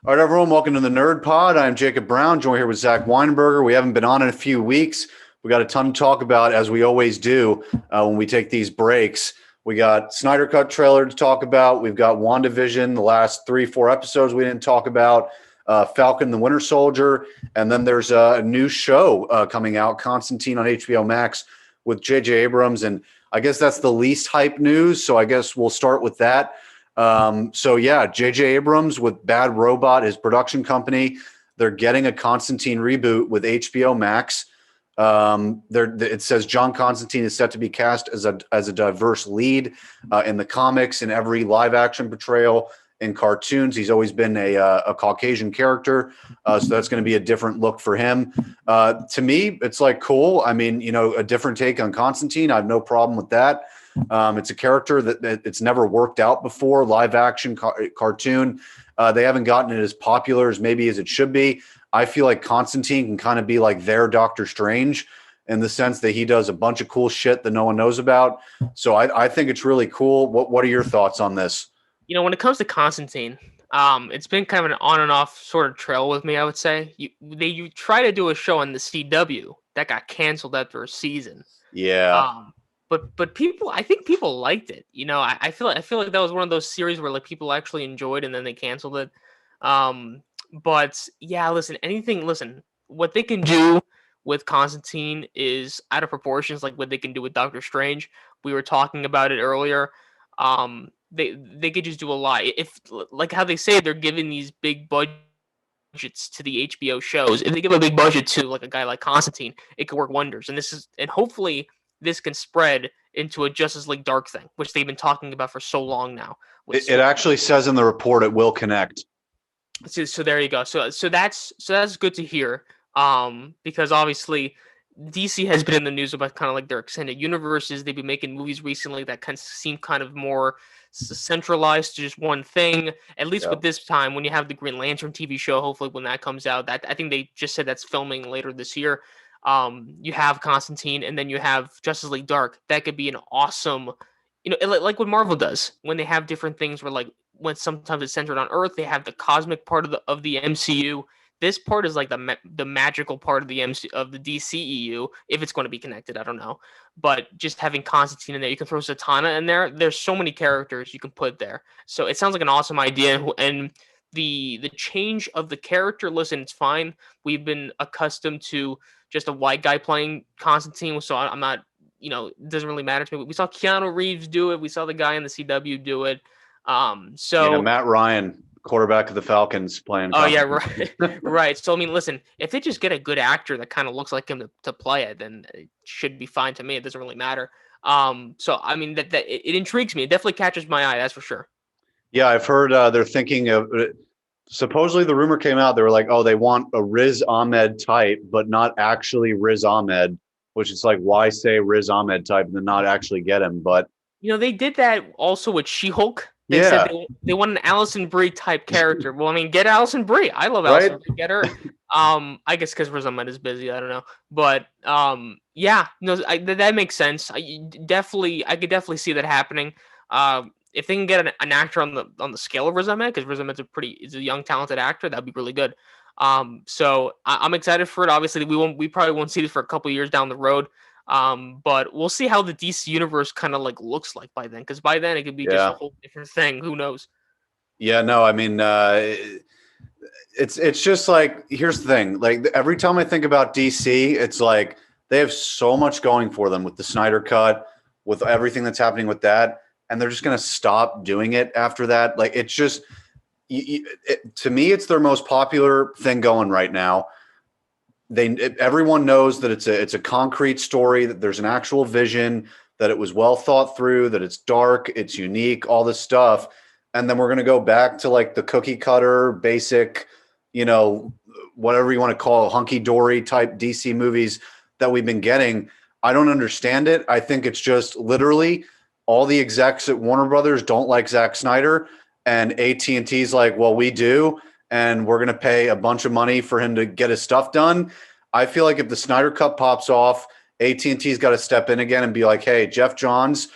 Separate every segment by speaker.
Speaker 1: All right, everyone, welcome to the Nerd Pod. I'm Jacob Brown, joined here with Zack Weinberger. We haven't been on in a few weeks. We got a ton to talk about, as we always do when we take these breaks. We got Snyder Cut trailer to talk about. We've got WandaVision, the last 3-4 episodes we didn't talk about, Falcon the Winter Soldier, and then there's a new show coming out, Constantine on HBO Max with J.J. Abrams, and I guess that's the least hype news, so I guess we'll start with that. J.J. Abrams with Bad Robot, his production company, they're getting a Constantine reboot with HBO Max. It says John Constantine is set to be cast as a diverse lead in the comics, in every live action portrayal, in cartoons. He's always been a Caucasian character, so that's going to be a different look for him. To me, it's like cool. I mean, a different take on Constantine. I have no problem with that. It's a character that it's never worked out before, live action cartoon. They haven't gotten it as popular as maybe as it should be. I feel like Constantine can kind of be like their Doctor Strange in the sense that he does a bunch of cool shit that no one knows about. So I think it's really cool. What are your thoughts on this?
Speaker 2: When it comes to Constantine, it's been kind of an on and off sort of trail with me, I would say. You try to do a show on the CW that got canceled after a season.
Speaker 1: Yeah.
Speaker 2: But I think people liked it. I feel like that was one of those series where like people actually enjoyed and then they canceled it. But yeah, listen, what they can do with Constantine is out of proportions, like what they can do with Doctor Strange. We were talking about it earlier. They could just do a lot. If like how they say they're giving these big budgets to the HBO shows, if they give a big budget to like a guy like Constantine, it could work wonders. And hopefully this can spread into a Justice League Dark thing, which they've been talking about for so long now.
Speaker 1: It actually says in the report it will connect.
Speaker 2: So there you go. So that's good to hear. Because obviously DC has been in the news about kind of like their extended universes. They've been making movies recently that kind of seem kind of more centralized to just one thing. At least with this time, when you have the Green Lantern TV show, hopefully when that comes out, that I think they just said that's filming later this year. You have Constantine, and then you have Justice League Dark. That could be an awesome, like what Marvel does when they have different things where like when sometimes it's centered on Earth, they have the cosmic part of the MCU. This part is like the magical part of the DCEU, if it's going to be connected. I don't know, but just having Constantine in there, you can throw Zatanna in there. There's so many characters you can put there, so it sounds like an awesome idea. And the change of the character, listen, it's fine. We've been accustomed to just a white guy playing Constantine, so I'm not, it doesn't really matter to me. We saw Keanu Reeves do it. We saw the guy in the CW do it.
Speaker 1: Matt Ryan, quarterback of the Falcons, playing.
Speaker 2: Oh yeah, right, right. So I mean, listen, if they just get a good actor that kind of looks like him to play it, then it should be fine to me. It doesn't really matter. So I mean, that it intrigues me. It definitely catches my eye. That's for sure.
Speaker 1: Yeah, I've heard they're thinking of. Supposedly, the rumor came out. They were like, "Oh, they want a Riz Ahmed type, but not actually Riz Ahmed." Which is like, why say Riz Ahmed type and then not actually get him? But
Speaker 2: they did that also with She-Hulk. They said they want an Alison Brie type character. Well, I mean, get Alison Brie. I love Alison Brie. Get her. I guess because Riz Ahmed is busy. I don't know, but yeah, no, that makes sense. I could definitely see that happening. If they can get an actor on the scale of Riz Ahmed, because Riz Ahmed's is a young, talented actor, that'd be really good. So I'm excited for it. Obviously, we probably won't see this for a couple years down the road. But we'll see how the DC universe kind of like looks like by then, because by then it could be just a whole different thing. Who knows?
Speaker 1: Yeah, no, I mean, it's just like, here's the thing. Like every time I think about DC, it's like they have so much going for them with the Snyder Cut, with everything that's happening with that, and they're just going to stop doing it after that. Like it's just, to me, it's their most popular thing going right now. Everyone knows that it's a concrete story, that there's an actual vision, that it was well thought through, that it's dark, it's unique, all this stuff. And then we're going to go back to like the cookie cutter, basic, whatever you want to call hunky dory type DC movies that we've been getting. I don't understand it. I think it's just literally all the execs at Warner Brothers don't like Zack Snyder, and AT&T's like, well, we do. And we're going to pay a bunch of money for him to get his stuff done. I feel like if the Snyder Cut pops off, AT&T's got to step in again and be like, hey, Jeff Johns,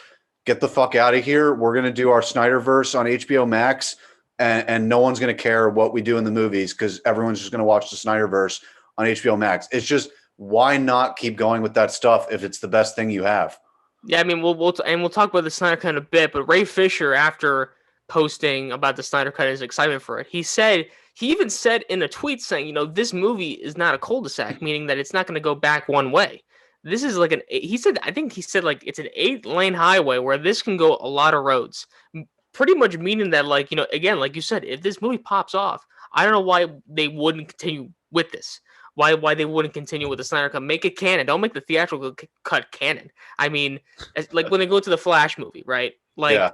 Speaker 1: get the fuck out of here. We're going to do our Snyderverse on HBO Max. and no one's going to care what we do in the movies because everyone's just going to watch the Snyderverse on HBO Max. It's just, why not keep going with that stuff if it's the best thing you have?
Speaker 2: Yeah, I mean, we'll talk about the Snyder Cut in a bit, but Ray Fisher, after posting about the Snyder Cut and his excitement for it, he even said in a tweet saying, this movie is not a cul-de-sac, meaning that it's not going to go back one way. This is like I think he said like it's an 8-lane highway where this can go a lot of roads. Pretty much meaning that, like, again, like you said, if this movie pops off, I don't know why they wouldn't continue with this. Why they wouldn't continue with the Snyder Cut? Make it canon. Don't make the theatrical cut canon. I mean, like when they go to the Flash movie, right? Like,
Speaker 1: Yeah.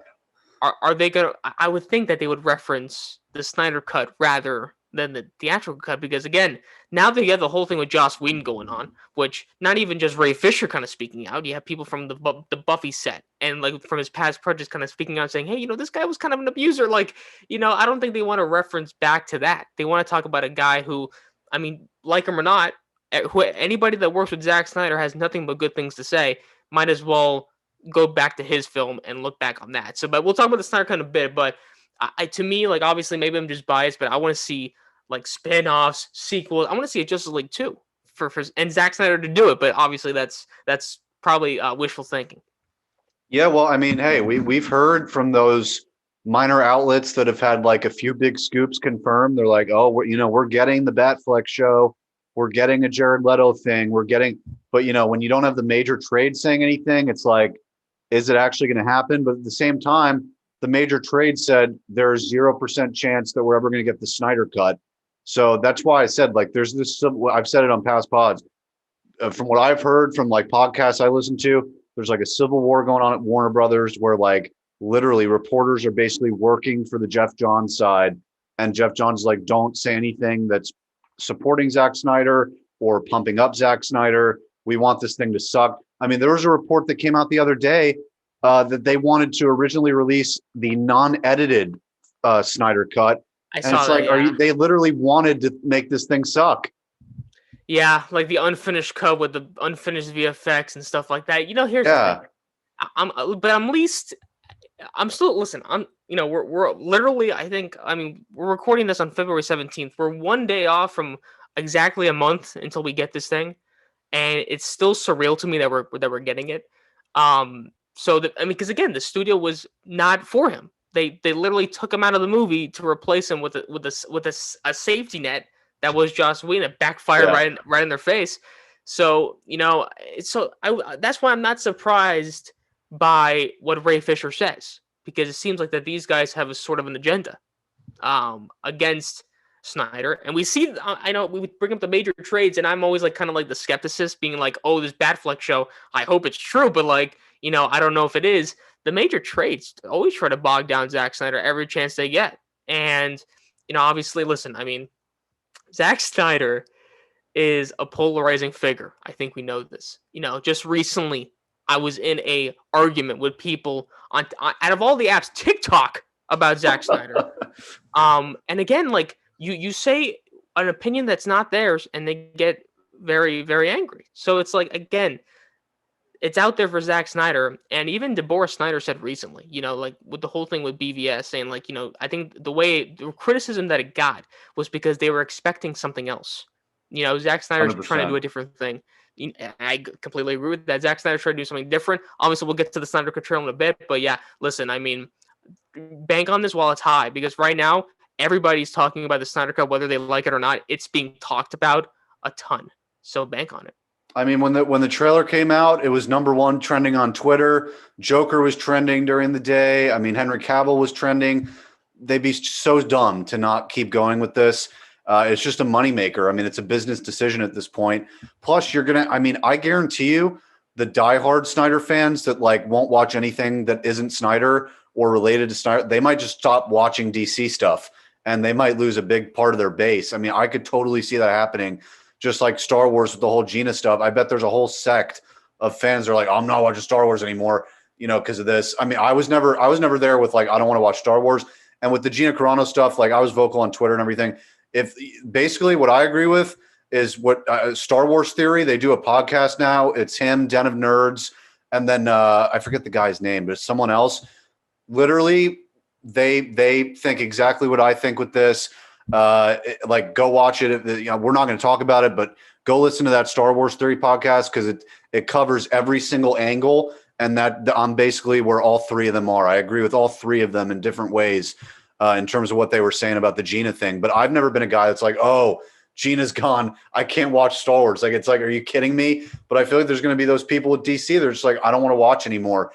Speaker 2: Are they gonna? I would think that they would reference the Snyder Cut rather than the theatrical cut, because again, now they have the whole thing with Joss Whedon going on, which not even just Ray Fisher kind of speaking out. You have people from the Buffy set and like from his past projects kind of speaking out, saying, "Hey, this guy was kind of an abuser." Like, I don't think they want to reference back to that. They want to talk about a guy who, I mean, like him or not, anybody that works with Zack Snyder has nothing but good things to say. Might as well go back to his film and look back on that. So, but we'll talk about the Snyder Cut in a bit. But to me, like, obviously, maybe I'm just biased, but I want to see like spin-offs, sequels. I want to see a Justice League 2 for and Zack Snyder to do it. But obviously, that's probably wishful thinking.
Speaker 1: Yeah, well, I mean, hey, we've heard from those minor outlets that have had like a few big scoops confirmed. They're like, oh, we're getting the Batfleck show, we're getting a Jared Leto thing, but when you don't have the major trade saying anything, it's like, is it actually going to happen? But at the same time, the major trade said there's 0% chance that we're ever going to get the Snyder Cut. So that's why I said, like, there's this. I've said it on past pods. From what I've heard from like podcasts I listen to, there's like a civil war going on at Warner Brothers where like literally reporters are basically working for the Jeff Johns side, and Jeff Johns like, don't say anything that's supporting Zack Snyder or pumping up Zack Snyder. We want this thing to suck. I mean, there was a report that came out the other day that they wanted to originally release the non-edited Snyder Cut.
Speaker 2: I
Speaker 1: And
Speaker 2: saw
Speaker 1: it's
Speaker 2: that,
Speaker 1: like, they literally wanted to make this thing suck.
Speaker 2: Yeah, like the unfinished cut with the unfinished VFX and stuff like that. Here's the thing. I'm still, listen, we're literally, we're recording this on February 17th. We're one day off from exactly a month until we get this thing. And it's still surreal to me that we're getting it. Because again, the studio was not for him. They literally took him out of the movie to replace him with a safety net that was Joss Whedon. It backfired right in their face. So that's why I'm not surprised by what Ray Fisher says, because it seems like that these guys have a sort of an agenda against Snyder. And we see, I know we would bring up the major trades, and I'm always like kind of like the skepticist, being like, oh, this Batfleck show, I hope it's true, but like, I don't know if it is. The major trades always try to bog down Zack Snyder every chance they get. And, obviously, listen, I mean, Zack Snyder is a polarizing figure. I think we know this. Just recently, I was in a argument with people on out of all the apps, TikTok, about Zack Snyder. And again, like, you say an opinion that's not theirs, and they get very, very angry. So it's like, again, it's out there for Zack Snyder. And even Deborah Snyder said recently, like with the whole thing with BVS, saying like, I think the criticism that it got was because they were expecting something else. Zack Snyder's
Speaker 1: 100%.
Speaker 2: trying to do a different thing. I completely agree with that. Zack Snyder's trying to do something different. Obviously, we'll get to the Snyder Cut in a bit. But yeah, listen, I mean, bank on this while it's high, because right now, everybody's talking about the Snyder Cut, whether they like it or not. It's being talked about a ton. So bank on it.
Speaker 1: I mean, when the trailer came out, it was #1 trending on Twitter. Joker was trending during the day. I mean, Henry Cavill was trending. They'd be so dumb to not keep going with this. It's just a moneymaker. I mean, it's a business decision at this point. Plus, I guarantee you, the diehard Snyder fans that like won't watch anything that isn't Snyder or related to Snyder, they might just stop watching DC stuff, and they might lose a big part of their base. I mean, I could totally see that happening. Just like Star Wars with the whole Gina stuff. I bet there's a whole sect of fans that are like, I'm not watching Star Wars anymore, because of this. I mean, I was never there with like, I don't want to watch Star Wars. And with the Gina Carano stuff, like I was vocal on Twitter and everything. If basically what I agree with is what Star Wars Theory, they do a podcast now. It's him, Den of Nerds, and then I forget the guy's name, but it's someone else. Literally, they think exactly what I think with this. Like, go watch it. We're not going to talk about it, but go listen to that Star Wars Theory podcast because it covers every single angle, and that I'm basically where all three of them are. I agree with all three of them in different ways in terms of what they were saying about the Gina thing. But I've never been a guy that's like, oh, Gina's gone, I can't watch Star Wars. Like, it's like, are you kidding me? But I feel like there's going to be those people with DC. They're just like, I don't want to watch anymore.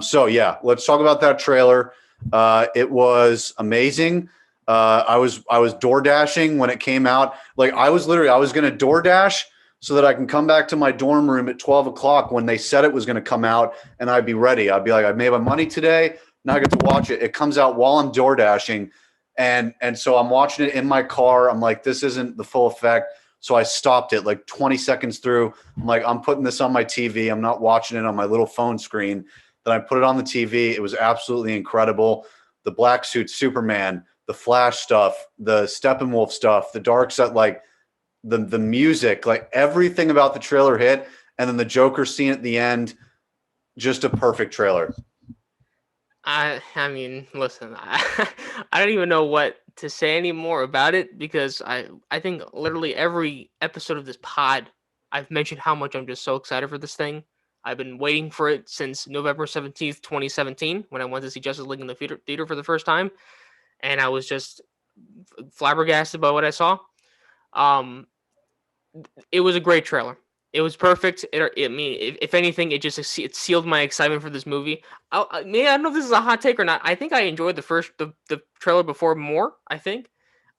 Speaker 1: So yeah, let's talk about that trailer. It was amazing. I was door dashing when it came out. Like, I was going to door dash so that I can come back to my dorm room at 12 o'clock when they said it was going to come out, and I'd be ready. I'd be like, I made my money today. Now I get to watch it. It comes out while I'm door dashing. And so I'm watching it in my car. I'm like, this isn't the full effect. So I stopped it like 20 seconds through. I'm like, I'm putting this on my TV. I'm not watching it on my little phone screen. Then I put it on the TV. It was absolutely incredible. The black suit Superman, the Flash stuff, the Steppenwolf stuff, the dark side, like the music, like everything about the trailer hit. And then the Joker scene at the end, just a perfect trailer.
Speaker 2: I mean, listen, I don't even know what to say anymore about it because I think literally every episode of this pod, I've mentioned how much I'm just so excited for this thing. I've been waiting for it since November 17th, 2017, when I went to see Justice League in the theater for the first time. And I was just flabbergasted by what I saw. It was a great trailer. It was perfect. I mean, if anything, it sealed my excitement for this movie. I don't know if this is a hot take or not. I think I enjoyed the trailer before more. I think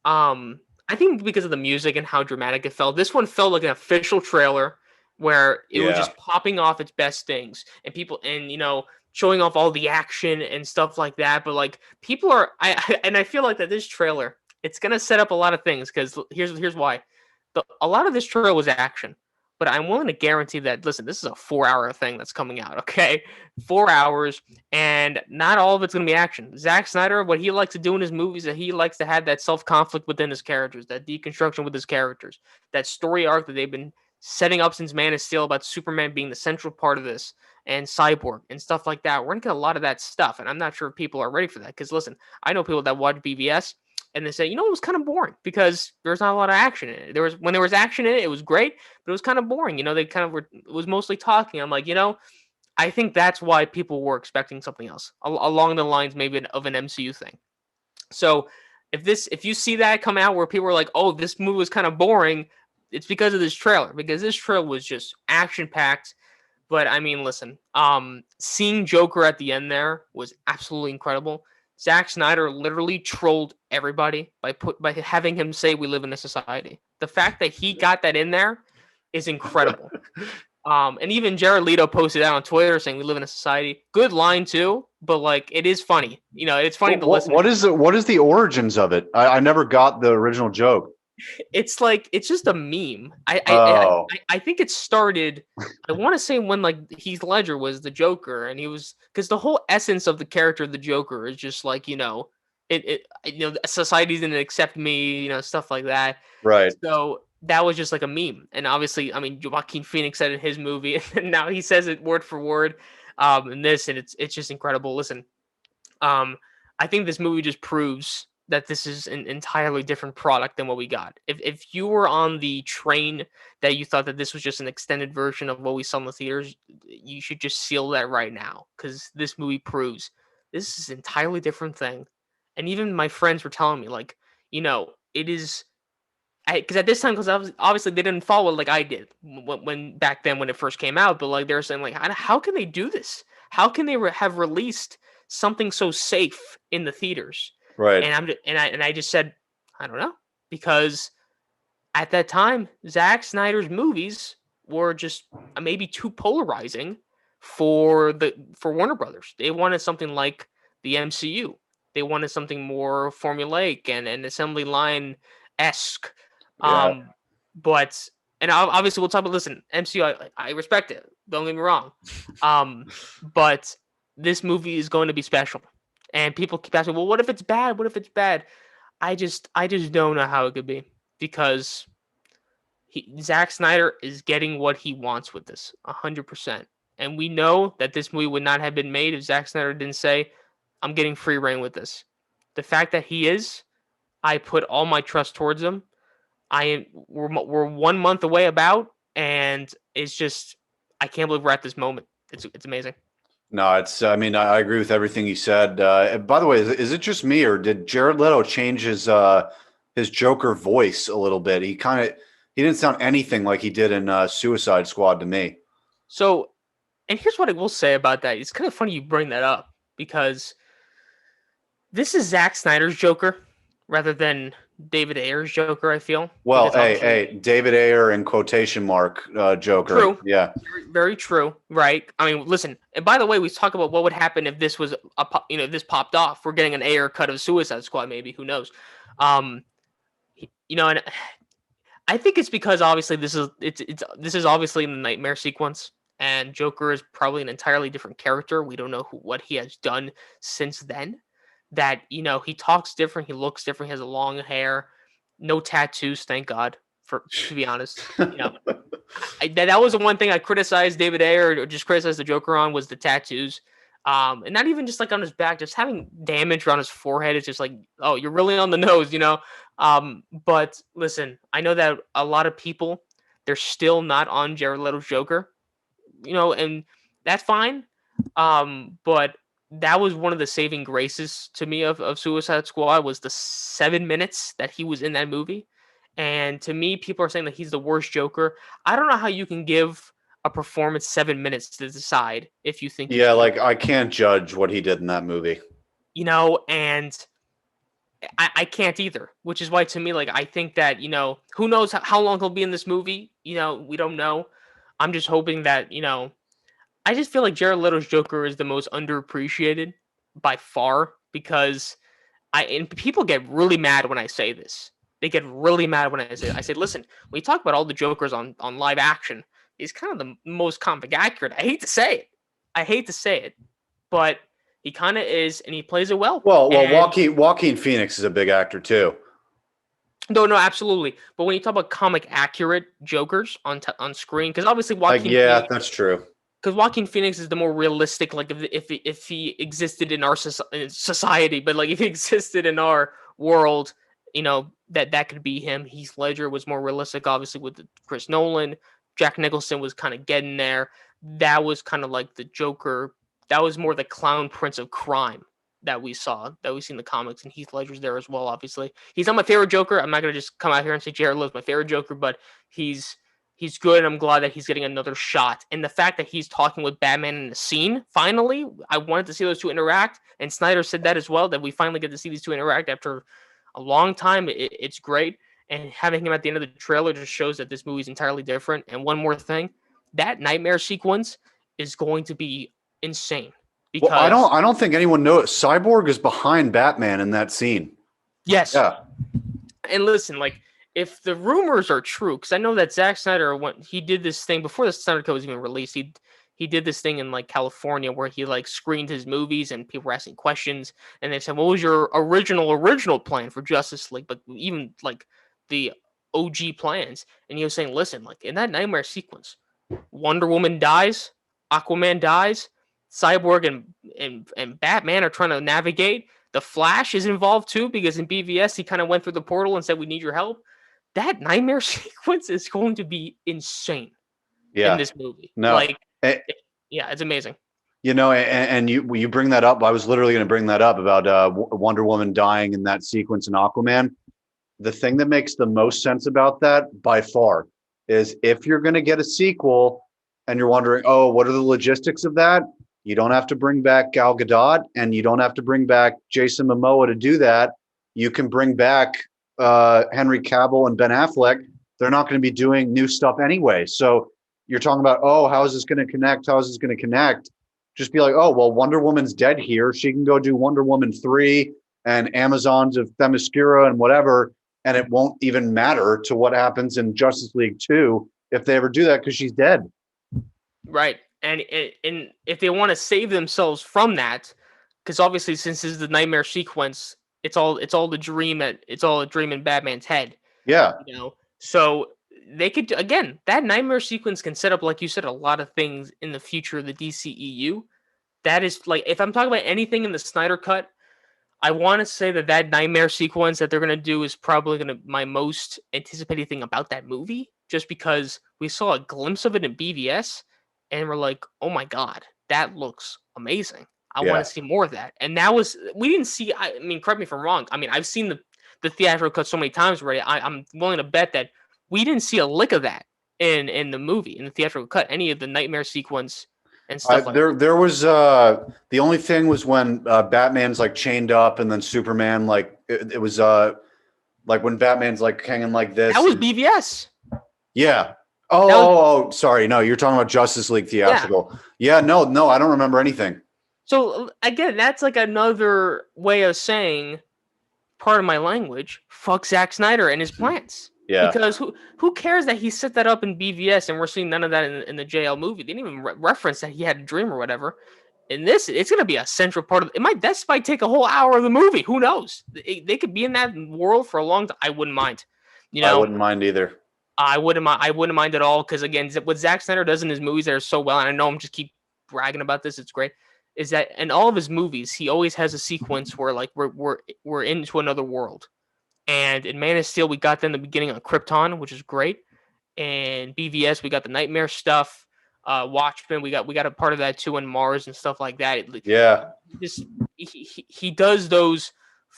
Speaker 2: because of the music and how dramatic it felt. This one felt like an official trailer where it was just popping off its best things and people and showing off all the action and stuff like that. But like people are, I feel like that this trailer it's gonna set up a lot of things because here's why. A lot of this trailer was action, but I'm willing to guarantee that, listen, this is a 4-hour thing that's coming out, okay? 4 hours, and not all of it's going to be action. Zack Snyder, what he likes to do in his movies, that he likes to have that self-conflict within his characters, that deconstruction with his characters, that story arc that they've been setting up since Man of Steel about Superman being the central part of this, and Cyborg, and stuff like that. We're going to get a lot of that stuff, and I'm not sure if people are ready for that, because listen, I know people that watch BVS, and they say, it was kind of boring because there's not a lot of action in it. When there was action in it, it was great, but it was kind of boring. They kind of it was mostly talking. I'm like, I think that's why people were expecting something else along the lines maybe of an MCU thing. So if you see that come out where people are like, oh, this movie was kind of boring, it's because of this trailer, because this trailer was just action packed. But I mean, listen, seeing Joker at the end there was absolutely incredible. Zack Snyder literally trolled everybody by having him say we live in a society. The fact that he got that in there is incredible. And even Jared Leto posted that on Twitter saying we live in a society. Good line too, but like it is funny. It's funny to listen.
Speaker 1: What is the origins of it? I never got the original joke.
Speaker 2: It's like it's just a meme. I think it started. I want to say when like Heath Ledger was the Joker, and he was because the whole essence of the character of the Joker is just like society didn't accept me, stuff like that.
Speaker 1: Right.
Speaker 2: So that was just like a meme, and obviously, I mean, Joaquin Phoenix said it in his movie, and now he says it word for word in this, and it's just incredible. Listen, I think this movie just proves that this is an entirely different product than what we got. If you were on the train that you thought that this was just an extended version of what we saw in the theaters, you should just seal that right now because this movie proves this is an entirely different thing. And even my friends were telling me, like, it is because at this time, because obviously they didn't follow it like I did when back then when it first came out, but like they were saying, like, how can they do this? How can they have released something so safe in the theaters?
Speaker 1: Right.
Speaker 2: And I just said, I don't know, because at that time, Zack Snyder's movies were just maybe too polarizing for Warner Brothers. They wanted something like the MCU. They wanted something more formulaic and assembly line esque.
Speaker 1: Yeah.
Speaker 2: But obviously we'll talk about. Listen, MCU, I respect it. Don't get me wrong. But this movie is going to be special. And people keep asking, well, what if it's bad? What if it's bad? I just don't know how it could be because Zack Snyder is getting what he wants with this 100%. And we know that this movie would not have been made if Zack Snyder didn't say, I'm getting free reign with this. The fact that he is, I put all my trust towards him. We're 1 month away about, and it's just I can't believe we're at this moment. It's amazing.
Speaker 1: No, it's. I mean, I agree with everything you said. By the way, is it just me or did Jared Leto change his Joker voice a little bit? He didn't sound anything like he did in Suicide Squad to me.
Speaker 2: So, and here's what I will say about that. It's kind of funny you bring that up because this is Zack Snyder's Joker rather than David Ayer's Joker, I feel.
Speaker 1: Well,
Speaker 2: Because
Speaker 1: hey, David Ayer in quotation mark Joker.
Speaker 2: true.
Speaker 1: Yeah.
Speaker 2: Very, very true, right? I mean, listen. And by the way, we talk about what would happen if this was if this popped off. We're getting an Ayer cut of Suicide Squad, maybe. Who knows? Um, and I think it's because obviously this is obviously in the nightmare sequence, and Joker is probably an entirely different character. We don't know what he has done since then. That he talks different, he looks different, he has a long hair, no tattoos, thank God. For to be honest, that was the one thing I criticized David Ayer or just criticized the Joker on was the tattoos. And not even just like on his back, just having damage around his forehead. It's just like, oh, you're really on the nose. But listen, I know that a lot of people they're still not on Jared Leto's Joker, and that's fine. But that was one of the saving graces to me of Suicide Squad was the 7 minutes that he was in that movie. And to me, people are saying that he's the worst Joker. I don't know how you can give a performance 7 minutes to decide if you think
Speaker 1: Yeah, like I can't judge what he did in that movie.
Speaker 2: And I can't either, which is why to me, like, I think that, who knows how long he'll be in this movie? We don't know. I'm just hoping that, I just feel like Jared Leto's Joker is the most underappreciated by far because and people get really mad when I say this. They get really mad when I say, listen, when you talk about all the Jokers on live action, he's kind of the most comic accurate. I hate to say it. But he kind of is, and he plays it well.
Speaker 1: Well, Joaquin Phoenix is a big actor too.
Speaker 2: No, absolutely. But when you talk about comic accurate Jokers on screen, because obviously
Speaker 1: Phoenix, that's true.
Speaker 2: Because Joaquin Phoenix is the more realistic, like if he existed in our society, but like if he existed in our world, that could be him. Heath Ledger was more realistic, obviously with Chris Nolan. Jack Nicholson was kind of getting there. That was kind of like the Joker. That was more the clown prince of crime that we see in the comics, and Heath Ledger's there as well. Obviously, he's not my favorite Joker. I'm not gonna just come out here and say Jared Leto's my favorite Joker, but he's good, and I'm glad that he's getting another shot. And the fact that he's talking with Batman in the scene, finally, I wanted to see those two interact. And Snyder said that as well, that we finally get to see these two interact after a long time. It's great. And having him at the end of the trailer just shows that this movie is entirely different. And one more thing, that nightmare sequence is going to be insane.
Speaker 1: Because I don't think anyone knows. Cyborg is behind Batman in that scene.
Speaker 2: Yes.
Speaker 1: Yeah.
Speaker 2: And listen, like, if the rumors are true, because I know that Zack Snyder, he did this thing before the Snyder Cut was even released, he did this thing in like California where he like screened his movies and people were asking questions, and they said, "What was your original plan for Justice League?" But even like the OG plans, and he was saying, "Listen, like in that nightmare sequence, Wonder Woman dies, Aquaman dies, Cyborg and Batman are trying to navigate. The Flash is involved too because in BVS he kind of went through the portal and said, 'We need your help.'" That nightmare sequence is going to be insane in this movie.
Speaker 1: No,
Speaker 2: it's amazing.
Speaker 1: And you bring that up. I was literally going to bring that up about Wonder Woman dying in that sequence in Aquaman. The thing that makes the most sense about that by far is if you're going to get a sequel and you're wondering, oh, what are the logistics of that? You don't have to bring back Gal Gadot and you don't have to bring back Jason Momoa to do that. You can bring back Henry Cavill and Ben Affleck. They're not going to be doing new stuff anyway. So you're talking about, oh, how is this going to connect? How is this going to connect? Just be like, oh, well, Wonder Woman's dead here. She can go do Wonder Woman 3 and Amazons of Themyscira and whatever, and it won't even matter to what happens in Justice League 2 if they ever do that because she's dead.
Speaker 2: Right. And if they want to save themselves from that, because obviously since this is the nightmare sequence, it's all a dream in Batman's head.
Speaker 1: Yeah.
Speaker 2: So they could, again, that nightmare sequence can set up, like you said, a lot of things in the future of the DCEU. that is like, if I'm talking about anything in the Snyder Cut, I want to say that nightmare sequence that they're gonna do is probably gonna my most anticipated thing about that movie, just because we saw a glimpse of it in BVS, and we're like, oh my god, that looks amazing. I want
Speaker 1: Yeah.
Speaker 2: to see more of that. And that was we didn't see. I mean, correct me if I'm wrong. I mean, I've seen the theatrical cut so many times already. I'm willing to bet that we didn't see a lick of that in the movie in the theatrical cut. Any of the nightmare sequence and stuff like that.
Speaker 1: There was the only thing was when Batman's like chained up and then Superman like it was like when Batman's like hanging like this.
Speaker 2: That was BVS.
Speaker 1: Yeah. Sorry. No, you're talking about Justice League theatrical. Yeah, no, I don't remember anything.
Speaker 2: So again, that's like another way of saying, part of my language, fuck Zack Snyder and his plans.
Speaker 1: Yeah.
Speaker 2: Because who cares that he set that up in BVS and we're seeing none of that in the JL movie? They didn't even reference that he had a dream or whatever. In this, it's going to be a central part of it. That might take a whole hour of the movie. Who knows? They could be in that world for a long time. I wouldn't mind.
Speaker 1: I wouldn't mind either.
Speaker 2: I wouldn't mind at all, because again, what Zack Snyder does in his movies that are so well, and I know I'm just keep bragging about this, it's great, is that in all of his movies, he always has a sequence where like we're into another world. And in Man of Steel, we got them in the beginning on Krypton, which is great. And BVS, we got the nightmare stuff. Watchmen, we got a part of that too in Mars and stuff like that. He does those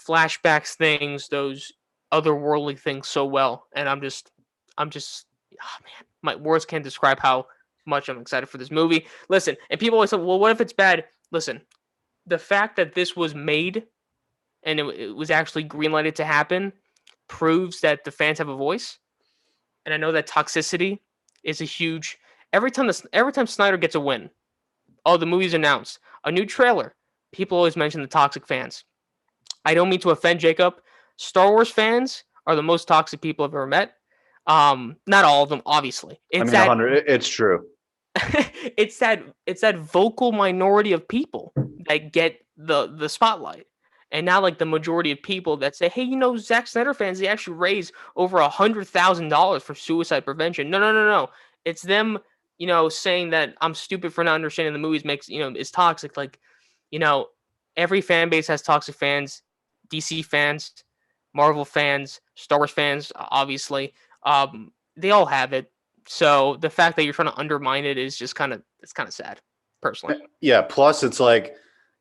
Speaker 2: flashbacks things, those otherworldly things so well, and I'm just, oh man, my words can't describe how much I'm excited for this movie. Listen, and people always say, well, what if it's bad? Listen, the fact that this was made and it was actually greenlighted to happen proves that the fans have a voice. And I know that toxicity is a huge. Every time Snyder gets a win, the movie's announced, a new trailer, people always mention the toxic fans. I don't mean to offend Jacob. Star Wars fans are the most toxic people I've ever met. Not all of them, obviously.
Speaker 1: It's true.
Speaker 2: it's that vocal minority of people that get the spotlight. And now, like, the majority of people that say, hey, Zack Snyder fans, they actually raise over $100,000 for suicide prevention. No. It's them, saying that I'm stupid for not understanding the movies is toxic. Like, every fan base has toxic fans, DC fans, Marvel fans, Star Wars fans, obviously. They all have it. So the fact that you're trying to undermine it is just it's kind of sad, personally.
Speaker 1: Yeah. Plus, it's like,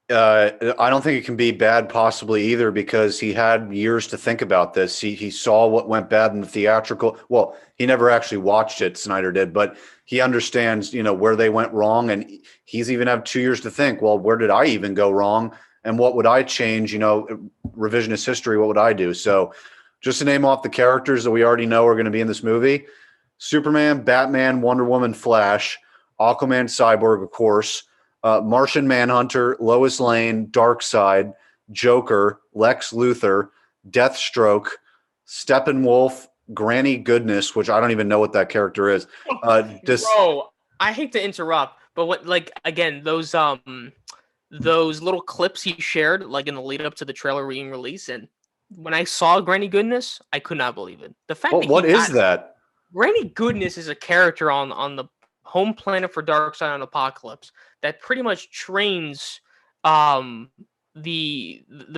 Speaker 1: I don't think it can be bad possibly either, because he had years to think about this. He saw what went bad in the theatrical. Well, he never actually watched it, Snyder did, but he understands, where they went wrong. And he's even had 2 years to think, well, where did I even go wrong? And what would I change? Revisionist history, what would I do? So just to name off the characters that we already know are going to be in this movie: Superman, Batman, Wonder Woman, Flash, Aquaman, Cyborg, of course, Martian Manhunter, Lois Lane, Darkseid, Joker, Lex Luthor, Deathstroke, Steppenwolf, Granny Goodness, which I don't even know what that character is.
Speaker 2: Bro, I hate to interrupt, but again, those little clips he shared, like in the lead up to the trailer being released, and when I saw Granny Goodness, I could not believe it. The fact
Speaker 1: what is that?
Speaker 2: Granny Goodness is a character on the home planet for Darkseid on Apocalypse that pretty much trains the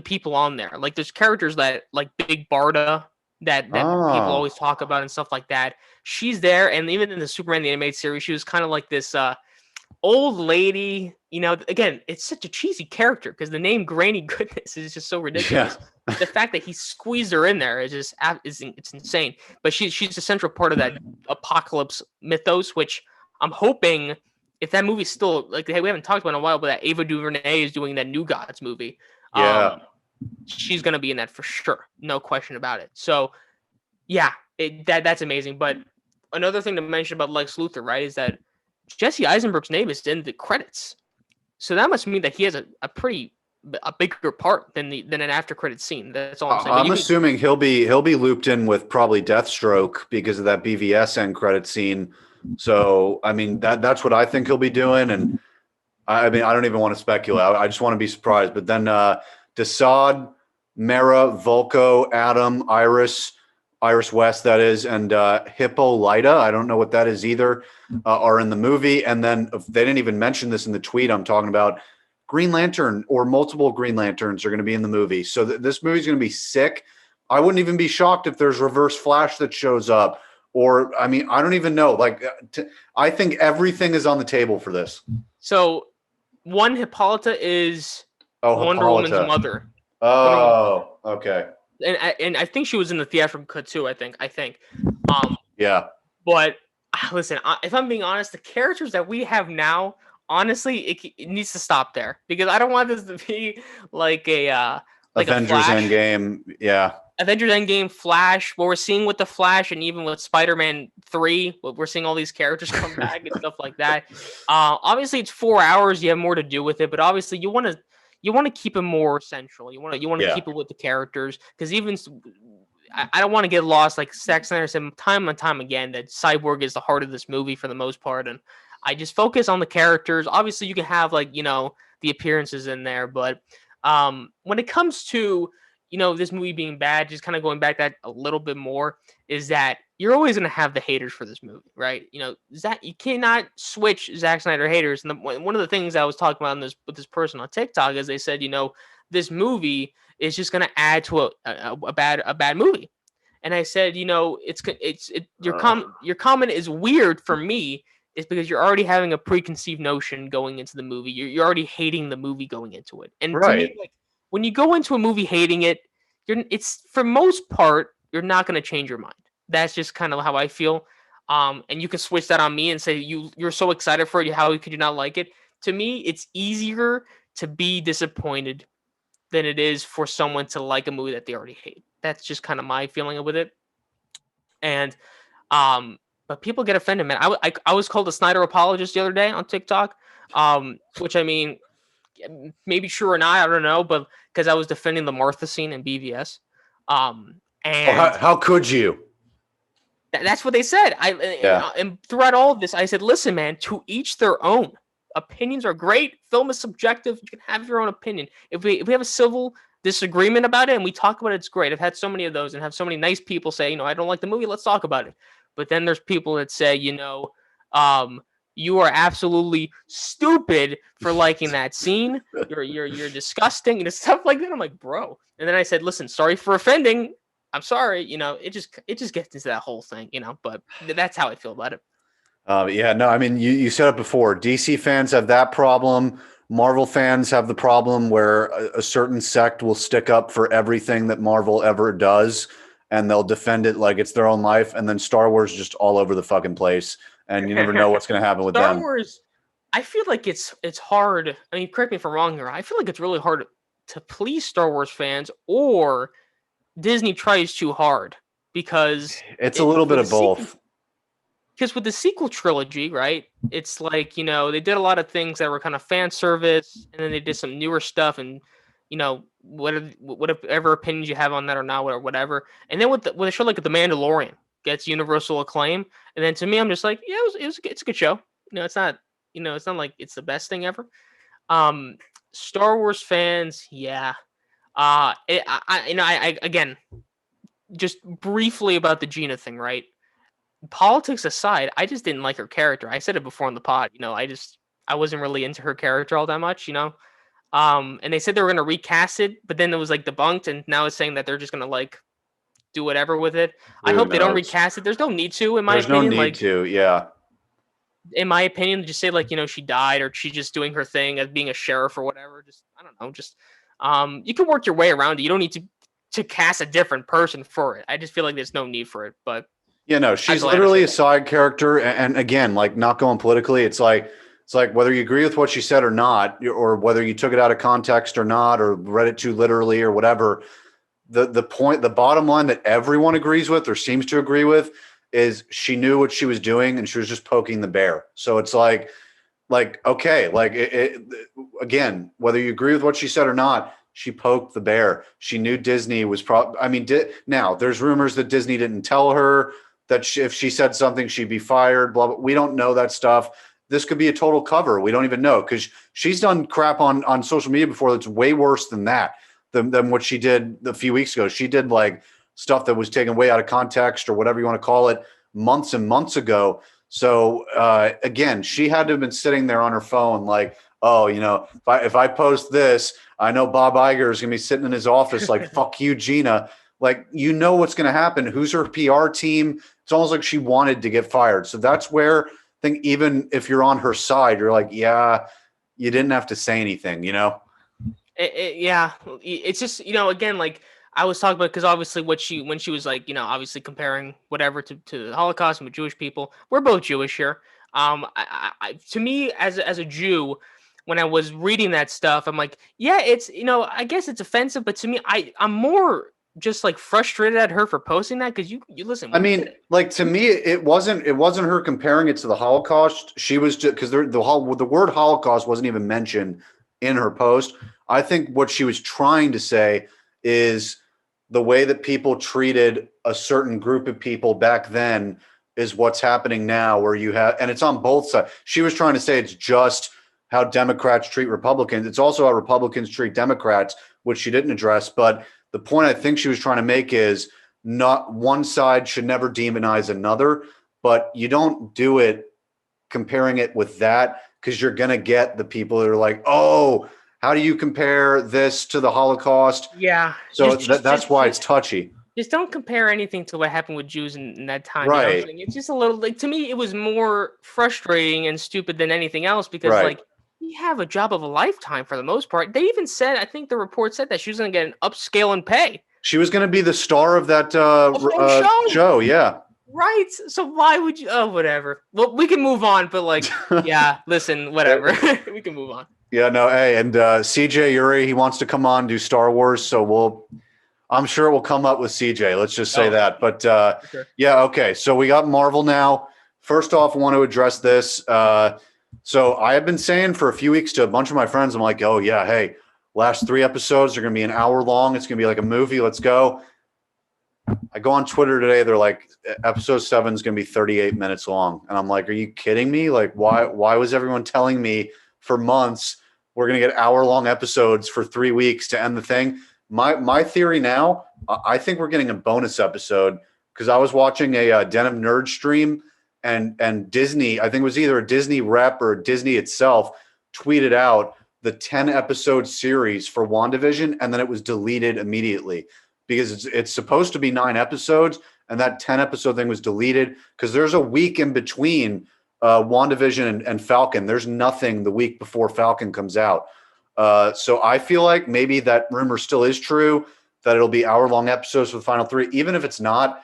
Speaker 2: people on there. Like, there's characters that, like Big Barda, that people always talk about and stuff like that. She's there, and even in the Superman the Animated Series, she was kind of like this old lady. Again, it's such a cheesy character because the name Granny Goodness is just so ridiculous. Yeah. The fact that he squeezed her in there is just it's insane. But she's a central part of that Apocalypse mythos, which I'm hoping, if that movie's still, like, we haven't talked about in a while, but that Ava DuVernay is doing that New Gods movie.
Speaker 1: Yeah.
Speaker 2: She's going to be in that for sure. No question about it. So, yeah, that's amazing. But another thing to mention about Lex Luthor, right, is that Jesse Eisenberg's name is in the credits. So that must mean that he has a bigger part than an after credit scene. That's all I'm saying.
Speaker 1: I'm assuming he'll be looped in with probably Deathstroke because of that BVS end credit scene. So, I mean, that's what I think he'll be doing. And I mean, I don't even want to speculate. I just want to be surprised. But then Desaad, Mera, Volko, Adam, Iris West, that is, and Hippolyta, I don't know what that is either, are in the movie. And then they didn't even mention this in the tweet I'm talking about. Green Lantern or multiple Green Lanterns are going to be in the movie. So this movie's going to be sick. I wouldn't even be shocked if there's Reverse Flash that shows up. Or, I mean, I don't even know. Like, I think everything is on the table for this.
Speaker 2: So, one, Hippolyta is Wonder
Speaker 1: Hippolyta.
Speaker 2: Woman's mother.
Speaker 1: Oh, okay.
Speaker 2: And I think she was in the theatrical cut too. I think.
Speaker 1: Yeah.
Speaker 2: But listen, if I'm being honest, the characters that we have now, honestly, it needs to stop there because I don't want this to be like like
Speaker 1: Avengers
Speaker 2: a Flash.
Speaker 1: Endgame. Yeah.
Speaker 2: Avengers Endgame, Flash, what we're seeing with the Flash, and even with Spider-Man 3, we're seeing all these characters come back and stuff like that. Obviously, it's 4 hours. You have more to do with it, but obviously, you want to keep it more central. You want to keep it with the characters because even I don't want to get lost. Like Zack Snyder said time and time again that Cyborg is the heart of this movie for the most part, and I just focus on the characters. Obviously, you can have the appearances in there, but when it comes to this movie being bad, just kind of going back that a little bit more, is that you're always going to have the haters for this movie, right? Zack, you cannot switch Zack Snyder haters. And one of the things I was talking about with this person on TikTok is they said, this movie is just going to add to a bad movie. And I said, your comment is weird for me, is because you're already having a preconceived notion going into the movie. You're already hating the movie going into it. And to me, when you go into a movie hating it, it's for most part, you're not going to change your mind. That's just kind of how I feel. And you can switch that on me and say you're so excited for it. How could you not like it? To me, it's easier to be disappointed than it is for someone to like a movie that they already hate. That's just kind of my feeling with it. And but people get offended, man. I was called a Snyder apologist the other day on TikTok, which I mean, maybe true or not, I don't know, but because I was defending the Martha scene in BVS. And
Speaker 1: how could you?
Speaker 2: That's what they said. And throughout all of this, I said, listen, man, to each their own. Opinions are great. Film is subjective. You can have your own opinion. If we have a civil disagreement about it and we talk about it, it's great. I've had so many of those and have so many nice people say, I don't like the movie. Let's talk about it. But then there's people that say, you are absolutely stupid for liking that scene. You're disgusting and stuff like that. I'm like, bro. And then I said, listen, sorry for offending. I'm sorry. It just gets into that whole thing, but that's how I feel about it.
Speaker 1: I mean, you said it before. DC fans have that problem. Marvel fans have the problem where a certain sect will stick up for everything that Marvel ever does, and they'll defend it like it's their own life. And then Star Wars just all over the fucking place, and you never know what's going to happen with them.
Speaker 2: Star Wars, I feel like it's hard. I mean, correct me if I'm wrong here. I feel like it's really hard to please Star Wars fans, or Disney tries too hard because
Speaker 1: it's a little bit of both.
Speaker 2: Because with the sequel trilogy, right, it's like, they did a lot of things that were kind of fan service, and then they did some newer stuff, and, whatever opinions you have on that or not, or whatever. And then with a show like The Mandalorian gets universal acclaim, and then to me, I'm just like, yeah, it's a good show. It's not, it's not like it's the best thing ever. Star Wars fans, yeah. Again, just briefly about the Gina thing, right? Politics aside, I just didn't like her character. I said it before on the pod. I wasn't really into her character all that much. And they said they were gonna recast it, but then it was like debunked, and now it's saying that they're just gonna do whatever with it. I hope they don't recast it. There's no need to, in my opinion.
Speaker 1: There's no need to, yeah.
Speaker 2: In my opinion, just say she died, or she's just doing her thing as being a sheriff or whatever. Just I don't know. Just you can work your way around it. You don't need to cast a different person for it. I just feel like there's no need for it, but.
Speaker 1: Yeah, no, she's literally a side character. And again, not going politically, it's like whether you agree with what she said or not, or whether you took it out of context or not, or read it too literally or whatever, the bottom line that everyone agrees with or seems to agree with is she knew what she was doing and she was just poking the bear. So it's okay, again, whether you agree with what she said or not, she poked the bear. She knew Disney was now there's rumors that Disney didn't tell her that if she said something, she'd be fired, blah, blah. We don't know that stuff. This could be a total cover. We don't even know, because she's done crap on social media before that's way worse than that, than what she did a few weeks ago. She did stuff that was taken way out of context, or whatever you want to call it, months and months ago. So again, she had to have been sitting there on her phone oh, if I post this, I know Bob Iger is going to be sitting in his office like, fuck you, Gina. Like, what's going to happen. Who's her PR team? It's almost like she wanted to get fired. So that's where I think even if you're on her side, you're like, yeah, you didn't have to say anything,
Speaker 2: Yeah, it's just again, like I was talking about, because obviously when she was like obviously comparing whatever to the Holocaust and with Jewish people, we're both Jewish here. To me as a Jew, when I was reading that stuff, I'm like, yeah, it's I guess it's offensive, but to me, I'm more just like frustrated at her for posting that, because you listen.
Speaker 1: I mean, like, to me, it wasn't her comparing it to the Holocaust. She was just because the word Holocaust wasn't even mentioned in her post. I think what she was trying to say is the way that people treated a certain group of people back then is what's happening now, where you have, and it's on both sides. She was trying to say it's just how Democrats treat Republicans. It's also how Republicans treat Democrats, which she didn't address. But the point I think she was trying to make is not one side should never demonize another, but you don't do it comparing it with that, because you're going to get the people that are like, oh, how do you compare this to the Holocaust?
Speaker 2: Yeah.
Speaker 1: So that's why it's touchy.
Speaker 2: Just don't compare anything to what happened with Jews in that time.
Speaker 1: Right.
Speaker 2: You know what I'm saying? It's just a little, like, to me, it was more frustrating and stupid than anything else, because
Speaker 1: Right.
Speaker 2: like, you have a job of a lifetime for the most part. They even said, I think the report said that she was going to get an upscale in pay.
Speaker 1: She was going to be the star of that show. Yeah.
Speaker 2: Right. So why would you? Oh, whatever. Well, we can move on, but like, yeah, listen, whatever. We can move on.
Speaker 1: Yeah, no, hey, and CJ Uri, he wants to come on, do Star Wars, so I'm sure we'll come up with CJ. Let's just say that. But
Speaker 2: Sure.
Speaker 1: Yeah, okay. So we got Marvel now. First off, I want to address this. So I have been saying for a few weeks to a bunch of my friends, I'm like, oh yeah, hey, last 3 episodes are going to be an hour long. It's going to be like a movie. Let's go. I go on Twitter today. They're like, episode 7 is going to be 38 minutes long. And I'm like, are you kidding me? Like, why was everyone telling me for months we're going to get hour-long episodes for 3 weeks to end the thing? My theory now, I think we're getting a bonus episode, because I was watching a Den of Nerd stream, and Disney, I think it was either a Disney rep or Disney itself, tweeted out the 10-episode series for WandaVision, and then it was deleted immediately, because it's supposed to be 9 episodes, and that 10-episode thing was deleted because there's a week in between WandaVision and Falcon. There's nothing the week before Falcon comes out. So I feel like maybe that rumor still is true, that it'll be hour-long episodes for the final 3. Even if it's not,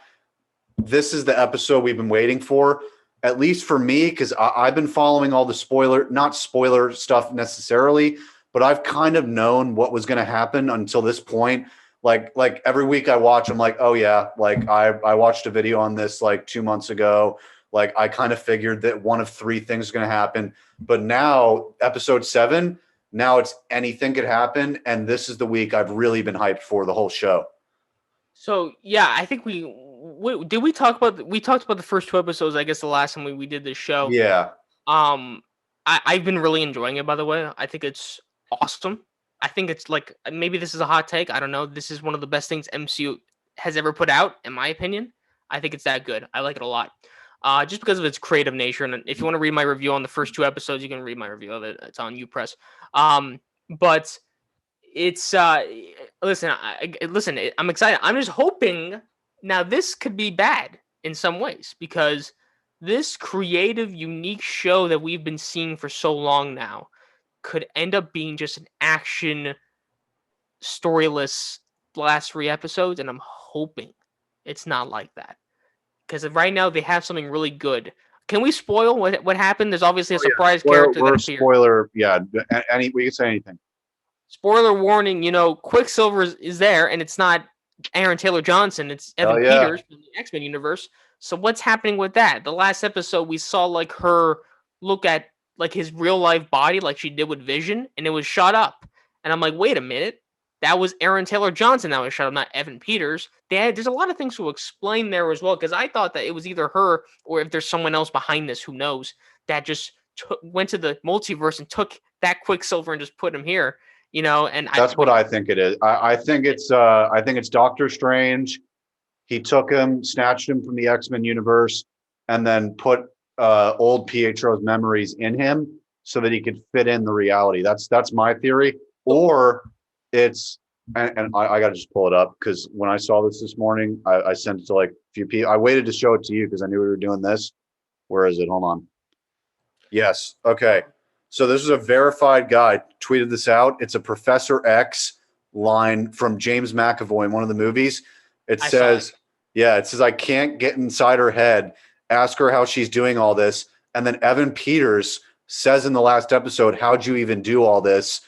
Speaker 1: this is the episode we've been waiting for, at least for me, because I've been following all the not spoiler stuff necessarily, but I've kind of known what was going to happen until this point. Like every week I watch, I'm like, oh yeah, like I watched a video on this like 2 months ago. Like, I kind of figured that one of 3 things is going to happen. But now, episode 7, now it's anything could happen. And this is the week I've really been hyped for the whole show.
Speaker 2: So yeah, I think we talked about the first 2 episodes, I guess, the last time we did this show.
Speaker 1: Yeah.
Speaker 2: I've been really enjoying it, by the way. I think it's awesome. I think it's like, maybe this is a hot take, I don't know. This is one of the best things MCU has ever put out, in my opinion. I think it's that good. I like it a lot. Just because of its creative nature. And if you want to read my review on the first 2 episodes, you can read my review of it. It's on UPress. But it's listen, I'm excited. I'm just hoping now this could be bad in some ways, because this creative, unique show that we've been seeing for so long now could end up being just an action, storyless last 3 episodes, and I'm hoping it's not like that. Because right now they have something really good. Can we spoil what happened? There's obviously a surprise character that appeared.
Speaker 1: Spoiler, yeah. We can say anything.
Speaker 2: Spoiler warning, Quicksilver is there, and it's not Aaron Taylor Johnson. It's Evan Peters from the X-Men universe. So what's happening with that? The last episode, we saw like her look at like his real life body, like she did with Vision, and it was shot up. And I'm like, wait a minute. That was Aaron Taylor Johnson that was shot up, not Evan Peters. There's a lot of things to explain there as well, because I thought that it was either her, or if there's someone else behind this, who knows, that just went to the multiverse and took that Quicksilver and just put him here. And
Speaker 1: that's what I think it is. I think it's Doctor Strange. He took him, snatched him from the X-Men universe, and then put old Pietro's memories in him. so that he could fit in the reality. That's my theory. Or it's and I got to just pull it up because when I saw this morning, I sent it to like a few people. I waited to show it to you because I knew we were doing this. Where is it? Hold on. Yes. Okay. So this is a verified guy tweeted this out. It's a Professor X line from James McAvoy in one of the movies. It says, yeah, it says, I can't get inside her head. Ask her how she's doing all this. And then Evan Peters says in the last episode, how'd you even do all this?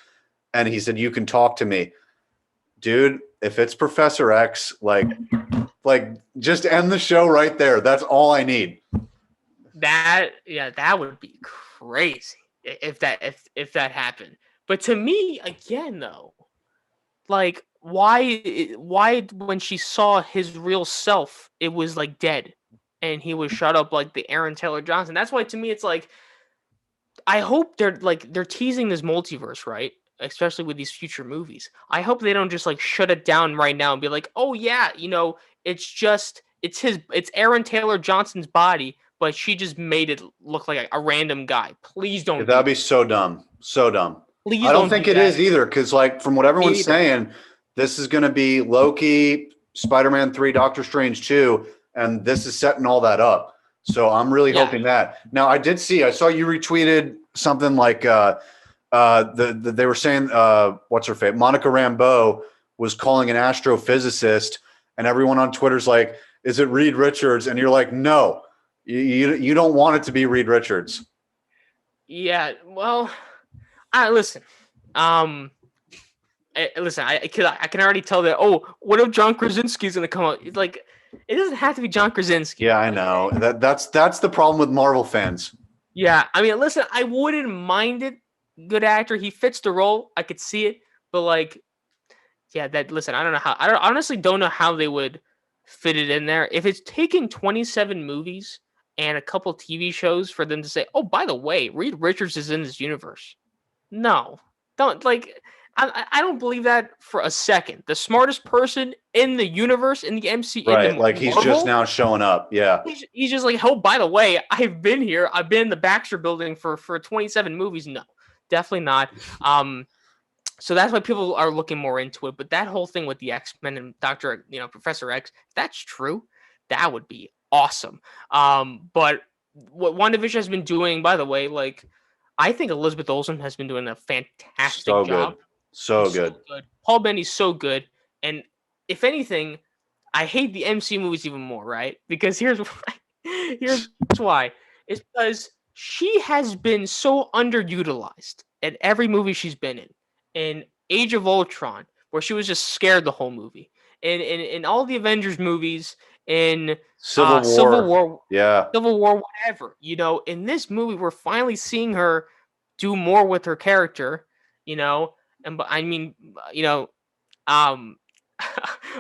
Speaker 1: And he said, you can talk to me. Dude, if it's Professor X, like just end the show right there. That's all I need.
Speaker 2: That would be crazy if that happened. But to me, again, though, like why when she saw his real self, it was like dead, and he was shut up like the Aaron Taylor Johnson. That's why to me it's like I hope they're teasing this multiverse, right? Especially with these future movies. I hope they don't just like shut it down right now and be like, oh yeah, it's Aaron Taylor Johnson's body, but she just made it look like a random guy. Please don't.
Speaker 1: That'd be so dumb. So dumb.
Speaker 2: Please
Speaker 1: I don't think it is either, because like from what everyone's saying, this is going to be Loki, Spider-Man 3, Doctor Strange 2, and this is setting all that up. So I'm really hoping that. Now I saw you retweeted something like they were saying what's her face? Monica Rambeau was calling an astrophysicist, and everyone on Twitter's like, is it Reed Richards? And you're like, no, you don't want it to be Reed Richards.
Speaker 2: Yeah, well, listen. Listen, I can already tell that. Oh, what if John Krasinski's gonna come out? It's like it doesn't have to be John Krasinski.
Speaker 1: Yeah, I know. That's the problem with Marvel fans.
Speaker 2: Yeah, I mean, listen, I wouldn't mind it. Good actor, he fits the role. I could see it, but like, yeah, listen, I don't know how. I honestly don't know how they would fit it in there. If it's taken 27 movies and a couple TV shows for them to say, oh, by the way, Reed Richards is in this universe. No, don't like. I don't believe that for a second. The smartest person in the universe, in the MCU,
Speaker 1: right? Like he's just now showing up. Yeah,
Speaker 2: he's just like, oh, by the way, I've been here. I've been in the Baxter Building for 27 movies. No, definitely not. So that's why people are looking more into it. But that whole thing with the X-Men and Professor X, if that's true, that would be awesome. But what WandaVision has been doing, by the way, like I think Elizabeth Olsen has been doing a fantastic job.
Speaker 1: Good. So good.
Speaker 2: Paul Bettany's so good. And if anything, I hate the MC movies even more, right? Because here's why. It's because she has been so underutilized at every movie she's been in. In Age of Ultron, where she was just scared the whole movie. In all the Avengers movies, in Civil War, whatever. In this movie, we're finally seeing her do more with her character, And but I mean,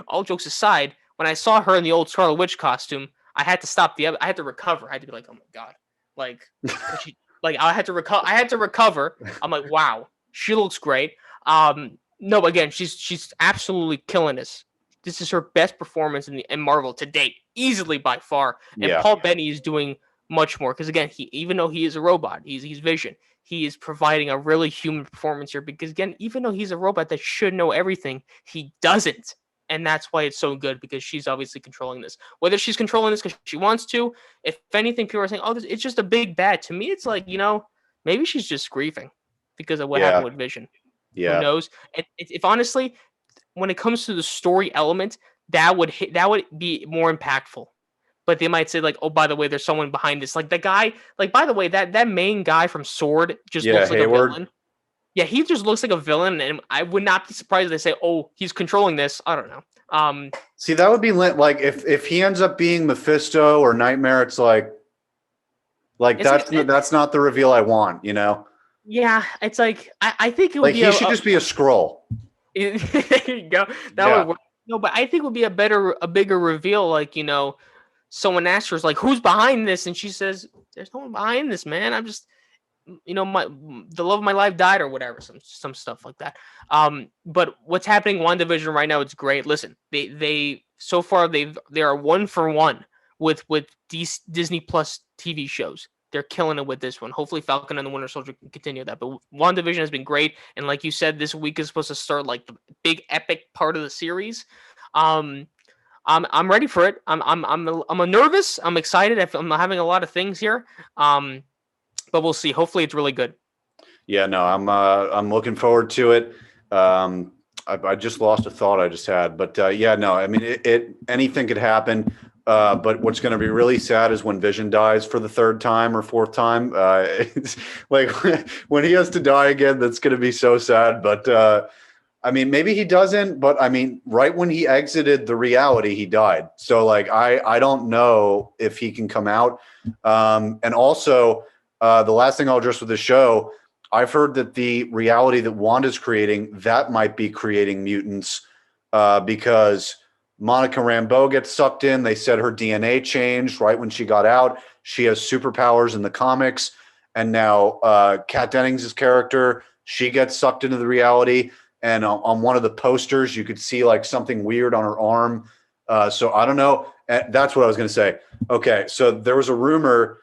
Speaker 2: all jokes aside, when I saw her in the old Scarlet Witch costume, I had to stop I had to recover. I had to be like, oh my god, I had to recover. I'm like, wow, she looks great. No, but again, she's absolutely killing this. This is her best performance in Marvel to date, easily by far. And Paul Bettany is doing much more because again, even though he is a robot, he's Vision. He is providing a really human performance here because again, even though he's a robot that should know everything, he doesn't. And that's why it's so good because she's obviously controlling this. Whether she's controlling this because she wants to, if anything, people are saying, oh, it's just a big bad. To me, it's like, maybe she's just grieving because of what happened with Vision.
Speaker 1: Yeah.
Speaker 2: Who knows? If honestly, when it comes to the story element, that would be more impactful. But they might say like, oh, by the way, there's someone behind this. Like the guy, like by the way, that main guy from Sword just looks like Hayward. A villain. Yeah, he just looks like a villain, and I would not be surprised if they say, oh, he's controlling this. I don't know.
Speaker 1: See, that would be like if he ends up being Mephisto or Nightmare, it's like that's not the reveal I want,
Speaker 2: Yeah, it's like I think it would
Speaker 1: like he should just be a Skrull.
Speaker 2: There you go. That would work. No, but I think it would be a bigger reveal. Like someone asks her, like, "Who's behind this?" And she says, "There's no one behind this, man. I'm just, the love of my life died or whatever, some stuff like that." But what's happening WandaVision right now? It's great. Listen, they so far they are 1 for 1 with Disney Plus TV shows. they're killing it with this one. Hopefully Falcon and the Winter Soldier can continue that. But WandaVision has been great, and like you said, this week is supposed to start like the big epic part of the series. I'm ready for it. I'm nervous. I'm excited. I'm having a lot of things here. But we'll see. Hopefully it's really good.
Speaker 1: Yeah, no, I'm looking forward to it. I just lost a thought I just had, but yeah, no, I mean, anything could happen. But what's going to be really sad is when Vision dies for the third time or fourth time. It's like when he has to die again, that's going to be so sad. But I mean, maybe he doesn't. But I mean, right when he exited the reality, he died. So like, I don't know if he can come out. And also, the last thing I'll address with the show, I've heard that the reality that Wanda's creating, that might be creating mutants because Monica Rambeau gets sucked in. They said her DNA changed right when she got out. She has superpowers in the comics. And now Kat Dennings' character, she gets sucked into the reality. And on one of the posters, you could see like something weird on her arm. So I don't know. That's what I was going to say. Okay, so there was a rumor,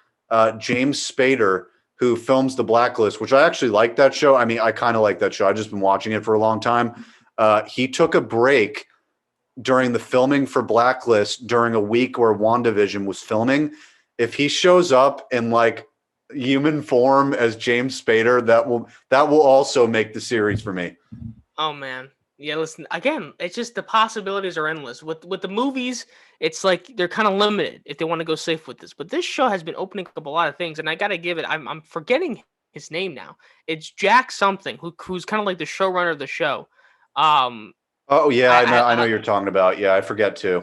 Speaker 1: James Spader, who films The Blacklist, which I actually like that show. I mean, I kind of like that show. I've just been watching it for a long time. He took a break during the filming for Blacklist during a week where WandaVision was filming. If he shows up in like human form as James Spader, that will also make the series for me.
Speaker 2: Oh man. Yeah, listen, again, it's just the possibilities are endless. With the movies, it's like they're kind of limited if they want to go safe with this. But this show has been opening up a lot of things, and I got to give it, I'm forgetting his name now. It's Jack something, who's kind of like the showrunner of the show.
Speaker 1: Oh yeah, I know you're talking about. Yeah, I forget too.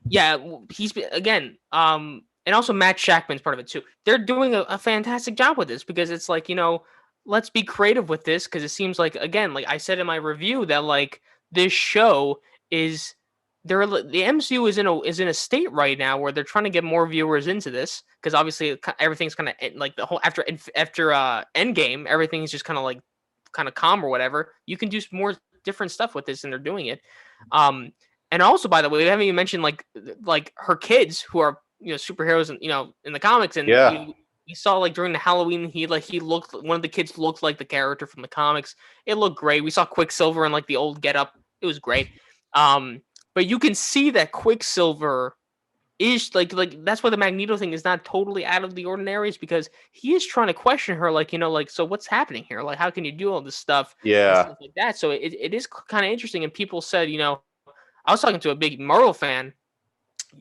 Speaker 2: Yeah, he's again, and also Matt Shackman's part of it too. They're doing a fantastic job with this because it's like, let's be creative with this because it seems like, again, like I said in my review, that like this show is the MCU is in a state right now where they're trying to get more viewers into this because obviously everything's kind of like the whole after Endgame, everything's just kind of calm or whatever. You can do more different stuff with this, and they're doing it. And also, by the way, we haven't even mentioned like her kids who are superheroes and in the comics, and
Speaker 1: Yeah.
Speaker 2: we saw like during the Halloween he looked, one of the kids looked like the character from the comics. It looked great. We saw Quicksilver in like the old getup. It was great. But you can see that Quicksilver is like that's why the Magneto thing is not totally out of the ordinary, is because he is trying to question her, like so what's happening here? Like, how can you do all this stuff? And
Speaker 1: Yeah.
Speaker 2: stuff like that. So it is kind of interesting. And people said, I was talking to a big Marvel fan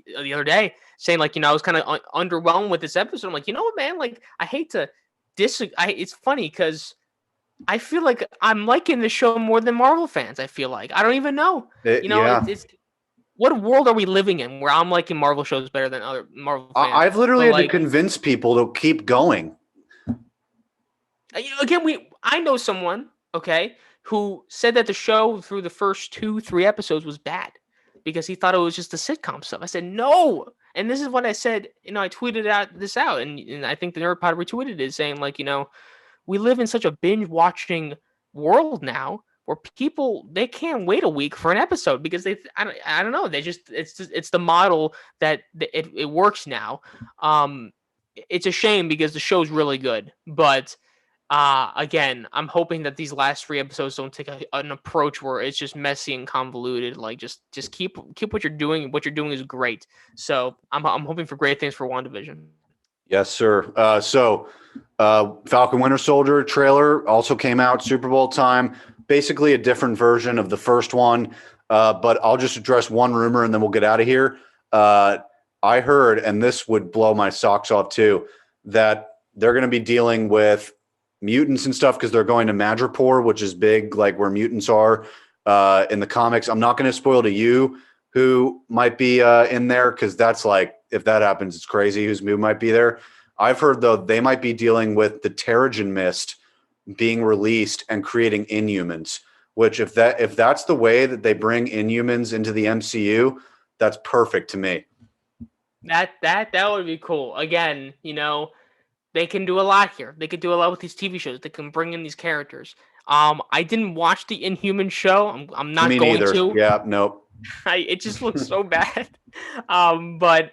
Speaker 2: the other day saying like, I was kind of underwhelmed with this episode. I'm like, you know what, man? Like, I hate to it's funny because I feel like I'm liking the show more than Marvel fans. I feel like I don't even know.
Speaker 1: Yeah.
Speaker 2: It's what world are we living in where I'm liking Marvel shows better than other Marvel fans?
Speaker 1: I've literally had to convince people to keep going.
Speaker 2: Again, I know someone, okay, who said that the show through the first 2-3 episodes was bad because he thought it was just the sitcom stuff. I said no, and this is what I said. I tweeted this out, and I think the Nerd Pod retweeted it, saying like, we live in such a binge watching world now where people, they can't wait a week for an episode because I don't know, it's the model that it works now. It's a shame because the show's really good, but again, I'm hoping that these last 3 episodes don't take an approach where it's just messy and convoluted. Like just keep what you're doing. What you're doing is great. So I'm hoping for great things for WandaVision.
Speaker 1: Yes, sir. So Falcon Winter Soldier trailer also came out Super Bowl time. Basically a different version of the first one. But I'll just address one rumor and then we'll get out of here. I heard, and this would blow my socks off too, that they're going to be dealing with mutants and stuff because they're going to Madripoor, which is big, like where mutants are in the comics. I'm not going to spoil to you who might be in there because that's like, if that happens, it's crazy whose move might be there. I've heard, though, they might be dealing with the Terrigen Mist being released and creating Inhumans, which if that's the way that they bring Inhumans into the MCU, that's perfect to me.
Speaker 2: That would be cool. Again, they can do a lot here. They could do a lot with these TV shows. They can bring in these characters. I didn't watch the Inhuman show. I'm not
Speaker 1: me
Speaker 2: going
Speaker 1: neither.
Speaker 2: to.
Speaker 1: Yeah, nope.
Speaker 2: It just looks so bad. But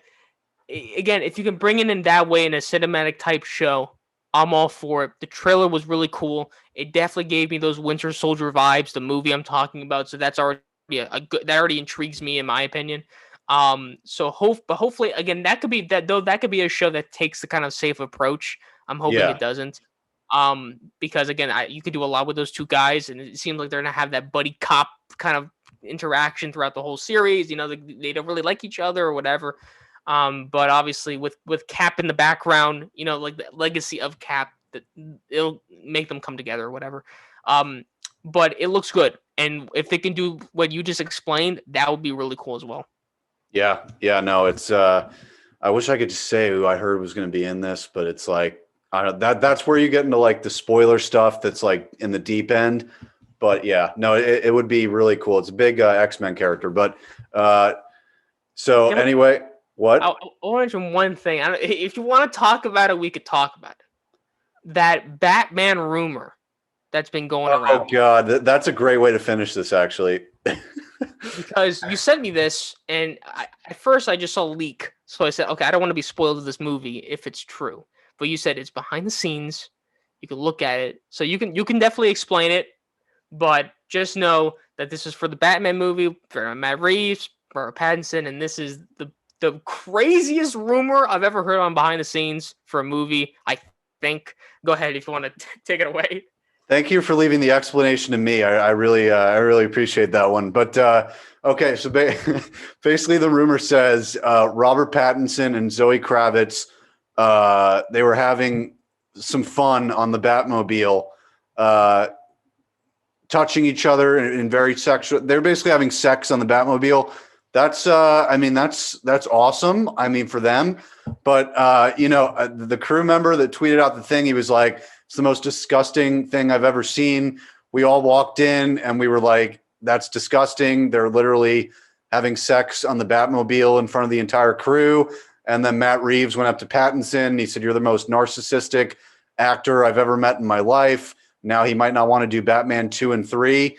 Speaker 2: again, if you can bring it in that way in a cinematic type show, I'm all for it. The trailer was really cool. It definitely gave me those Winter Soldier vibes, the movie I'm talking about. So that's already a good, that already intrigues me in my opinion. But hopefully again, that could be that though that could be a show that takes the kind of safe approach. I'm hoping
Speaker 1: Yeah.
Speaker 2: it doesn't. Because again, you could do a lot with those two guys, and it seems like they're gonna have that buddy cop kind of interaction throughout the whole series. They don't really like each other or whatever. But obviously with Cap in the background, like the legacy of Cap, that it'll make them come together or whatever. But it looks good, and if they can do what you just explained, that would be really cool as well.
Speaker 1: Yeah. Yeah. No, it's, I wish I could just say who I heard was going to be in this, but it's like, I don't, that's where you get into like the spoiler stuff that's like in the deep end. But yeah, no, it would be really cool. It's a big X-Men character, but so
Speaker 2: Can I,
Speaker 1: anyway, what?
Speaker 2: I want to mention one thing. If you want to talk about it, we could talk about it. That Batman rumor that's been going
Speaker 1: Oh
Speaker 2: around.
Speaker 1: God, that's a great way to finish this actually.
Speaker 2: Because you sent me this, and at first I just saw a leak, so I said, okay, I don't want to be spoiled of this movie if it's true. But you said it's behind the scenes. You can look at it, so you can definitely explain it. But just know that this is for the Batman movie, for Matt Reeves, for Pattinson, and this is the craziest rumor I've ever heard on behind the scenes for a movie. I think. Go ahead if you want to take it away.
Speaker 1: Thank you for leaving the explanation to me. I really appreciate that one. But okay, so basically, the rumor says Robert Pattinson and Zoe Kravitz they were having some fun on the Batmobile, touching each other in very sexual. They're basically having sex on the Batmobile. That's I mean that's awesome. I mean for them, but the crew member that tweeted out the thing, he was like, "It's the most disgusting thing I've ever seen." We all walked in and we were like, "That's disgusting." They're literally having sex on the Batmobile in front of the entire crew. And then Matt Reeves went up to Pattinson and he said, "You're the most narcissistic actor I've ever met in my life." Now he might not want to do Batman 2 and 3.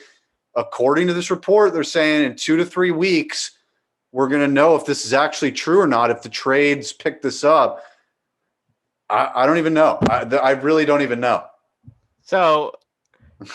Speaker 1: According to this report, they're saying in 2 to 3 weeks, we're going to know if this is actually true or not, if the trades pick this up. I don't even know. I really don't even know.
Speaker 2: So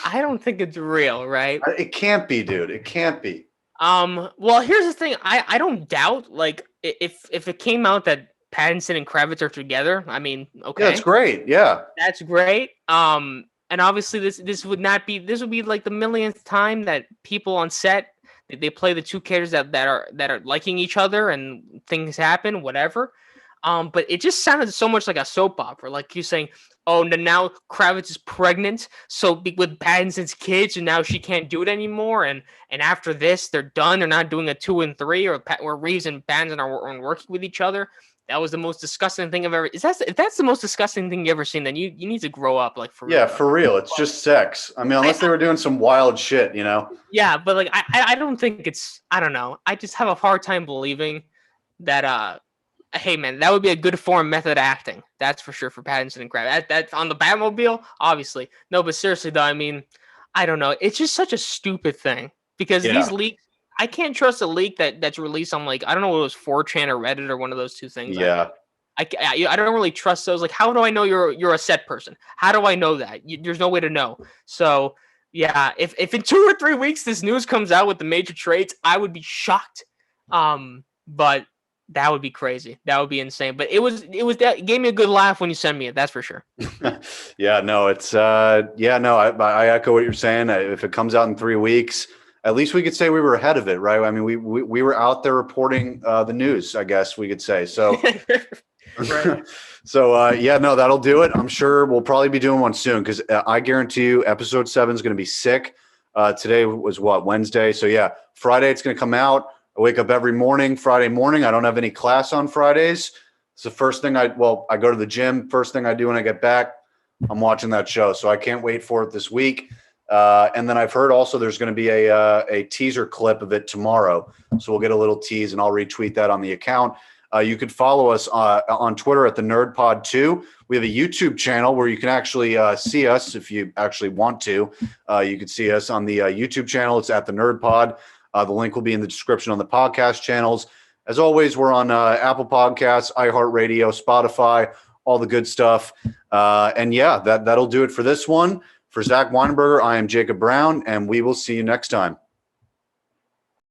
Speaker 2: I don't think it's real, right?
Speaker 1: It can't be, dude. It can't be.
Speaker 2: Well, here's the thing. I don't doubt, like, if it came out that Pattinson and Kravitz are together, I mean, okay.
Speaker 1: Yeah, that's great. Yeah.
Speaker 2: That's great. And obviously this would be like the millionth time that people on set they play the two characters that are liking each other and things happen, whatever. But it just sounded so much like a soap opera, like you saying, "Oh, now Kravitz is pregnant, so with Pattinson's kids, and now she can't do it anymore." And after this, they're done. They're not doing a 2 and 3, or Reeves and Pattinson are working with each other. That was the most disgusting thing I've ever. If that's the most disgusting thing you ever seen, then you need to grow up, like for real.
Speaker 1: Yeah, for real. It's just sex. I mean, unless they were doing some wild shit, you know.
Speaker 2: Yeah, but like I don't think it's. I don't know. I just have a hard time believing that. Hey man, that would be a good form method acting. That's for sure for Pattinson and Kravitz. That's on the Batmobile, obviously. No, but seriously though, I mean, I don't know. It's just such a stupid thing because these leaks. I can't trust a leak that's released on, like, I don't know what it was, 4chan or Reddit or one of those two things.
Speaker 1: Yeah.
Speaker 2: I don't really trust those. Like, how do I know you're a set person? How do I know that? There's no way to know. So yeah, if in 2 or 3 weeks this news comes out with the major trades, I would be shocked. But that would be crazy. That would be insane. But it gave me a good laugh when you sent me it. That's for sure.
Speaker 1: Yeah, no, it's I echo what you're saying. If it comes out in 3 weeks, at least we could say we were ahead of it, right? I mean, we were out there reporting the news, I guess we could say. So,
Speaker 2: right.
Speaker 1: So no, that'll do it. I'm sure we'll probably be doing one soon because I guarantee you, episode 7 is going to be sick. Today was what, Wednesday? So yeah, Friday it's going to come out. I wake up every morning, Friday morning. I don't have any class on Fridays. It's the first thing I go to the gym. First thing I do when I get back, I'm watching that show. So I can't wait for it this week. And then I've heard also there's going to be a teaser clip of it tomorrow. So we'll get a little tease and I'll retweet that on the account. You could follow us on Twitter at the NerdPod2. We have a YouTube channel where you can actually see us if you actually want to. You can see us on the YouTube channel. It's at the NerdPod. The link will be in the description on the podcast channels. As always, we're on Apple Podcasts, iHeartRadio, Spotify, all the good stuff. And yeah, that'll do it for this one. For Zack Weinberger, I am Jacob Brown, and we will see you next time.